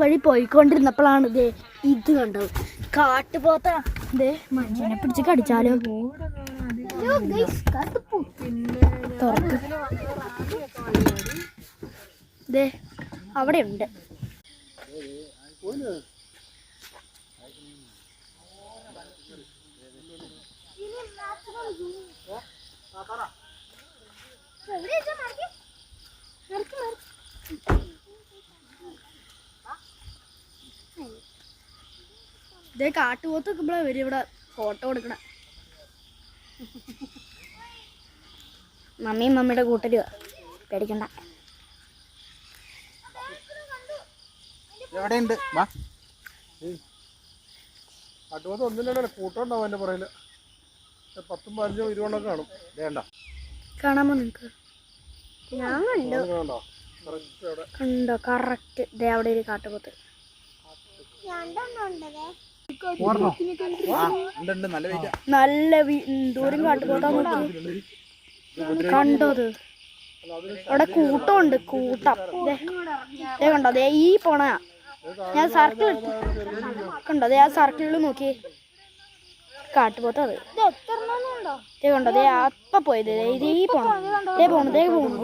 വഴി പോയിക്കൊണ്ടിരുന്നപ്പോഴാണ് ഇതേ ഇത് കണ്ടത്. കാട്ടുപോത്ത ഇതേ മനുഷ്യനെ പിടിച്ച് കടിച്ചാലോ. ഇതേ അവിടെ ഉണ്ട്. ഇതേ കാട്ടുപോത്ത് നിൽക്കുമ്പോഴാ വരും ഇവിടെ ഫോട്ടോ എടുക്കണം. മമ്മിയും മമ്മിയുടെ കൂട്ടരുവാ, പേടിക്കണ്ട. എവിടെയുണ്ട് കാട്ടുപോത്ത് ഒന്നില്ലല്ലോ, കൂട്ടമുണ്ടാവും എൻ്റെ പുറകില്. 10, 15, 20 കാണും. വേണ്ട കാണാമോ നിങ്ങക്ക്? ഞാൻ കണ്ടോ കണ്ടോ കറക്റ്റ്. ഇതേ അവിടെ ഒരു കാട്ടുപോത്ത്. നല്ല ദൂരം കാട്ടുപോത്താ കണ്ടോ? അത് അവിടെ കൂട്ടമുണ്ട്, കൂട്ടം. ദേ കണ്ടോ, ദേ ഈ പോണ ഞാൻ സർക്കിൾ കണ്ടോ? ദേ ആ സർക്കിളിൽ നോക്കി കാട്ടുപോത്തത്. ദേ കണ്ടോ? ദേ അപ്പ പോയത് ഇത് ഈ പോണം. ദേ പോണു, ദേ പോണു.